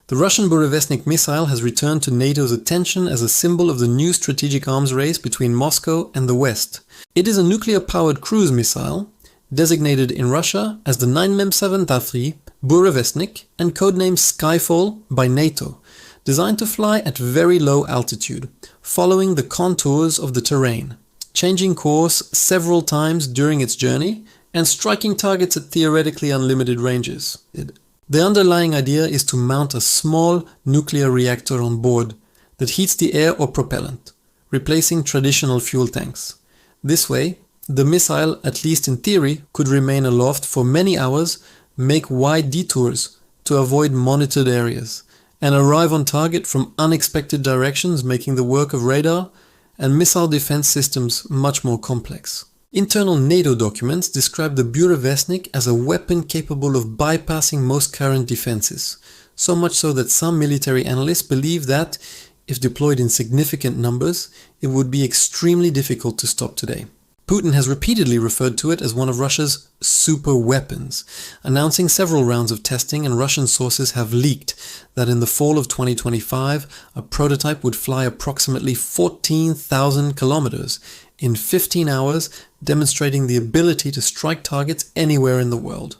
The Russian Burevestnik missile has returned to NATO's attention as a symbol of the new strategic arms race between Moscow and the West. It is a nuclear-powered cruise missile, designated in Russia as the 9M7 Tafri, Burevestnik, and codenamed Skyfall by NATO, designed to fly at very low altitude, following the contours of the terrain, changing course several times during its journey, and striking targets at theoretically unlimited ranges. The underlying idea is to mount a small nuclear reactor on board that heats the air or propellant, replacing traditional fuel tanks. This way, the missile, at least in theory, could remain aloft for many hours, make wide detours to avoid monitored areas, and arrive on target from unexpected directions, making the work of radar and missile defense systems much more complex. Internal NATO documents describe the Burevestnik as a weapon capable of bypassing most current defenses, so much so that some military analysts believe that, if deployed in significant numbers, it would be extremely difficult to stop today. Putin has repeatedly referred to it as one of Russia's super weapons, announcing several rounds of testing, and Russian sources have leaked that in the fall of 2025, a prototype would fly approximately 14,000 kilometers in 15 hours, demonstrating the ability to strike targets anywhere in the world.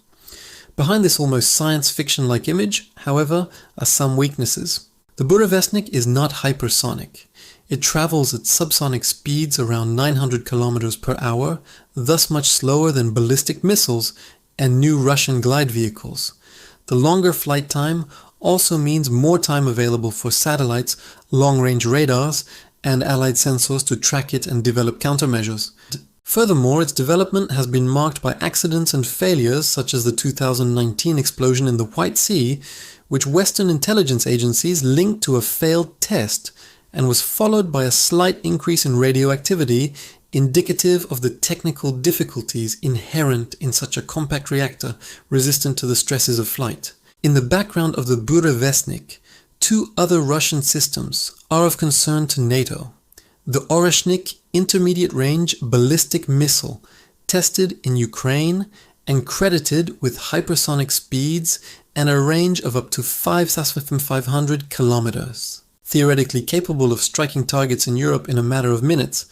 Behind this almost science fiction-like image, however, are some weaknesses. The Burevestnik is not hypersonic. It travels at subsonic speeds around 900 km per hour, thus much slower than ballistic missiles and new Russian glide vehicles. The longer flight time also means more time available for satellites, long-range radars, and allied sensors to track it and develop countermeasures. Furthermore, its development has been marked by accidents and failures such as the 2019 explosion in the White Sea, which Western intelligence agencies linked to a failed test, and was followed by a slight increase in radioactivity, indicative of the technical difficulties inherent in such a compact reactor resistant to the stresses of flight. In the background of the Burevestnik, two other Russian systems are of concern to NATO. The Oreshnik intermediate-range ballistic missile, tested in Ukraine and credited with hypersonic speeds and a range of up to 5,500 kilometers. Theoretically capable of striking targets in Europe in a matter of minutes,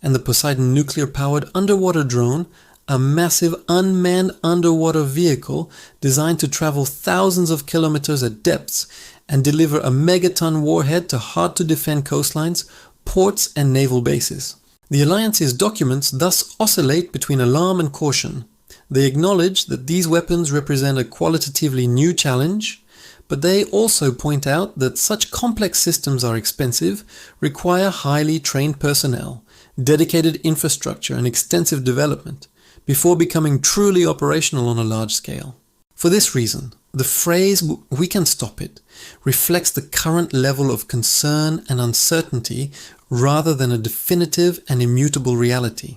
and the Poseidon nuclear-powered underwater drone, a massive unmanned underwater vehicle designed to travel thousands of kilometers at depths and deliver a megaton warhead to hard-to-defend coastlines, ports, and naval bases. The alliance's documents thus oscillate between alarm and caution. They acknowledge that these weapons represent a qualitatively new challenge, but they also point out that such complex systems are expensive, require highly trained personnel, dedicated infrastructure, and extensive development before becoming truly operational on a large scale. For this reason, the phrase "we can stop it" reflects the current level of concern and uncertainty rather than a definitive and immutable reality.